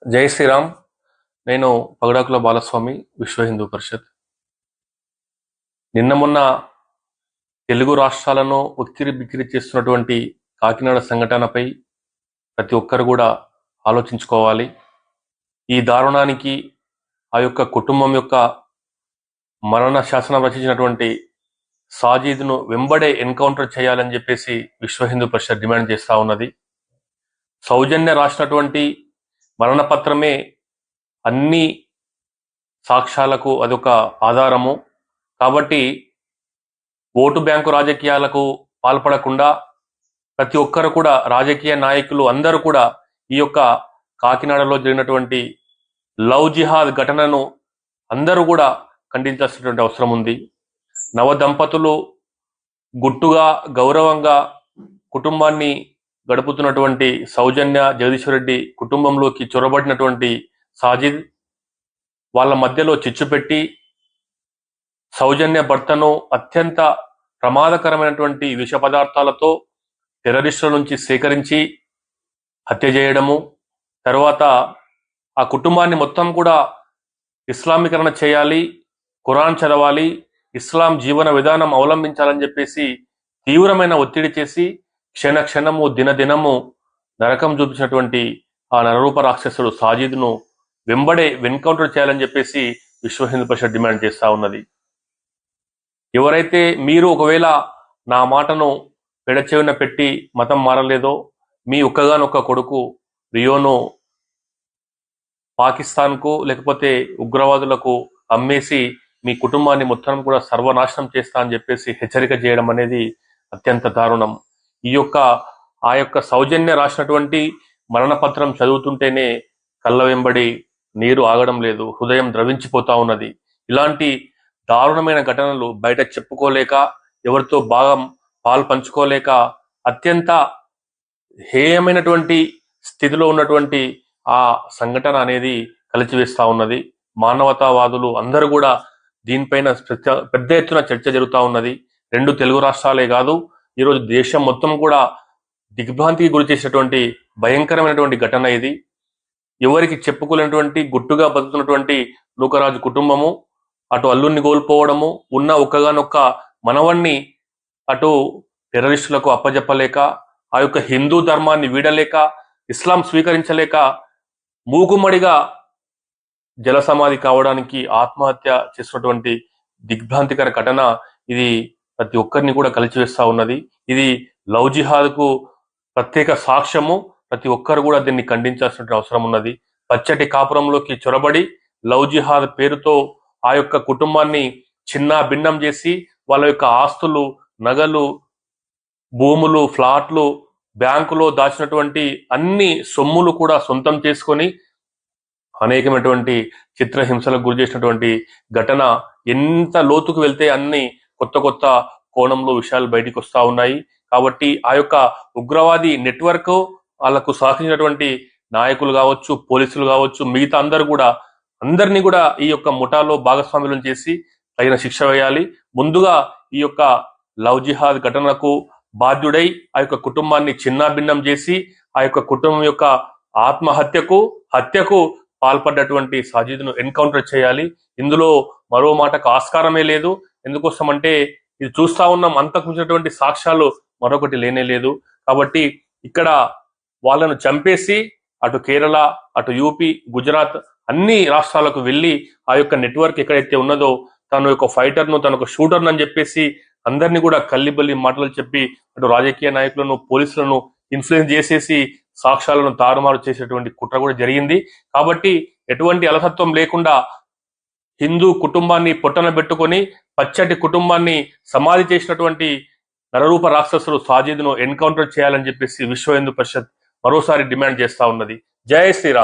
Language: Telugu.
జై శ్రీరామ్. నేను పగడాకుల బాలస్వామి, విశ్వ హిందూ పరిషత్. నిన్న మొన్న తెలుగు రాష్ట్రాలను ఉక్కిరి బిక్కిరి చేస్తున్నటువంటి కాకినాడ సంఘటనపై ప్రతి ఒక్కరు కూడా ఆలోచించుకోవాలి. ఈ దారుణానికి ఆ యొక్క కుటుంబం యొక్క మరణ శాసనం రచించినటువంటి సాజీద్ను వెంబడే ఎన్కౌంటర్ చేయాలని చెప్పేసి విశ్వ హిందూ పరిషత్ డిమాండ్ చేస్తూ ఉన్నది. సౌజన్య రాసినటువంటి మరణపత్రమే అన్ని సాక్ష్యాలకు అదొక ఆధారము. కాబట్టి ఓటు బ్యాంకు రాజకీయాలకు పాల్పడకుండా ప్రతి ఒక్కరు కూడా, రాజకీయ నాయకులు అందరూ కూడా ఈ యొక్క కాకినాడలో జరిగినటువంటి లవ్ జిహాద్ ఘటనను అందరూ కూడా ఖండించాల్సినటువంటి అవసరం ఉంది. నవ దంపతులు గుట్టుగా గౌరవంగా కుటుంబాన్ని గడుపుతున్నటువంటి సౌజన్య జగదీశ్వరరెడ్డి కుటుంబంలోకి చొరబడినటువంటి సాజిద్ వాళ్ళ మధ్యలో చిచ్చు పెట్టి సౌజన్య భర్తను అత్యంత ప్రమాదకరమైనటువంటి విష పదార్థాలతో టెర్రరిస్టుల నుంచి సేకరించి హత్య చేయడము, తర్వాత ఆ కుటుంబాన్ని మొత్తం కూడా ఇస్లామీకరణ చేయాలి, ఖురాన్ చదవాలి, ఇస్లాం జీవన విధానం అవలంబించాలని చెప్పేసి తీవ్రమైన ఒత్తిడి చేసి క్షణ క్షణము దినదినము నరకం చూపించినటువంటి ఆ నరరూప రాక్షసుడు సాజిద్ను వెంబడే ఎన్కౌంటర్ చేయాలని చెప్పేసి విశ్వ హిందూ పరిషత్ డిమాండ్ చేస్తూ ఉన్నది. ఎవరైతే మీరు ఒకవేళ నా మాటను పెడచెవిన పెట్టి మతం మారలేదో, మీ ఒక్కగానొక్క కొడుకు రియోను పాకిస్తాన్కు లేకపోతే ఉగ్రవాదులకు అమ్మేసి మీ కుటుంబాన్ని మొత్తం కూడా సర్వనాశనం చేస్తా అని చెప్పేసి హెచ్చరిక చేయడం అనేది అత్యంత దారుణం. ఆ యొక్క సౌజన్య రాసినటువంటి మరణపత్రం చదువుతుంటేనే కళ్ళ వెంబడి నీరు ఆగడం లేదు, హృదయం ద్రవించిపోతా ఉన్నది. ఇలాంటి దారుణమైన ఘటనలు బయట చెప్పుకోలేక, ఎవరితో బాగా పాలు పంచుకోలేక అత్యంత హేయమైనటువంటి స్థితిలో ఉన్నటువంటి ఆ సంఘటన అనేది కలిచివేస్తా ఉన్నది. మానవతావాదులు అందరూ కూడా దీనిపైన పెద్ద ఎత్తున చర్చ జరుగుతూ ఉన్నది. రెండు తెలుగు రాష్ట్రాలే కాదు, ఈరోజు దేశం మొత్తం కూడా దిగ్భ్రాంతికి గురి చేసినటువంటి భయంకరమైనటువంటి ఘటన ఇది. ఎవరికి చెప్పుకోలేనటువంటి గుట్టుగా బతుకుతున్నటువంటి నూకరాజు కుటుంబము అటు అల్లుడిని కోల్పోవడము, ఉన్న ఒక్కగానొక్క మనవణ్ణి అటు టెర్రరిస్టులకు అప్పజెప్పలేక, ఆ యొక్క హిందూ ధర్మాన్ని వీడలేక, ఇస్లాం స్వీకరించలేక మూకుమ్మడిగా జలసమాధి కావడానికి ఆత్మహత్య చేసినటువంటి దిగ్భ్రాంతికర ఘటన ఇది ప్రతి ఒక్కరిని కూడా కలిచివేస్తా ఉన్నది. ఇది లవ్ జిహాద్కు ప్రత్యేక సాక్ష్యము. ప్రతి ఒక్కరు కూడా దీన్ని ఖండించాల్సిన అవసరం ఉన్నది. పచ్చటి కాపురంలోకి చొరబడి లవ్ జిహాద్ పేరుతో ఆ యొక్క కుటుంబాన్ని చిన్న భిన్నం చేసి వాళ్ళ యొక్క ఆస్తులు, నగలు, భూములు, ఫ్లాట్లు, బ్యాంకులో దాచినటువంటి అన్ని సొమ్ములు కూడా సొంతం చేసుకొని అనేకమైనటువంటి చిత్రహింసలకు గురి చేసినటువంటి ఘటన ఎంత లోతుకు వెళ్తే అన్ని కొత్త కొత్త కోణంలో విషయాలు బయటికి వస్తూ ఉన్నాయి. కాబట్టి ఆ యొక్క ఉగ్రవాది నెట్వర్క్, వాళ్ళకు సహకరించినటువంటి నాయకులు కావచ్చు, పోలీసులు కావచ్చు, మిగతా అందరినీ కూడా ఈ యొక్క ముఠాలో భాగస్వామ్యం చేసి తగిన శిక్ష వేయాలి. ముందుగా ఈ యొక్క లవ్ జిహాద్ ఘటనకు బాధ్యుడై ఆ యొక్క కుటుంబాన్ని చిన్నాభిన్నం చేసి ఆ యొక్క కుటుంబం యొక్క హత్యకు పాల్పడ్డటువంటి సాజిద్ను ఎన్కౌంటర్ చేయాలి. ఇందులో మరో మాటకు ఆస్కారమే లేదు. ఎందుకోసం అంటే ఇది చూస్తా ఉన్నాం, అంతకు మించినటువంటి సాక్ష్యాలు మరొకటి లేనే లేదు. కాబట్టి ఇక్కడ వాళ్ళను చంపేసి అటు కేరళ, అటు యూపీ, గుజరాత్ అన్ని రాష్ట్రాలకు వెళ్ళి ఆ యొక్క నెట్వర్క్ ఎక్కడైతే ఉన్నదో తను యొక్క ఫైటర్ను, తన ఒక షూటర్ను అని చెప్పేసి అందరినీ కూడా కల్లిబల్లి మాటలు చెప్పి అటు రాజకీయ నాయకులను, పోలీసులను ఇన్ఫ్లుయెన్స్ చేసేసి సాక్ష్యాలను తారుమారు చేసేటువంటి కుట్ర కూడా జరిగింది. కాబట్టి ఎటువంటి అలసత్వం లేకుండా హిందూ కుటుంబాన్ని పొట్టన పెట్టుకొని పచ్చటి కుటుంబాన్ని సమాధి చేసినటువంటి నరరూప రాక్షసుడు సాజిద్ను ఎన్కౌంటర్ చేయాలని చెప్పేసి విశ్వ హిందూ పరిషత్ మరోసారి డిమాండ్ చేస్తా ఉన్నది. జై శ్రీరామ్.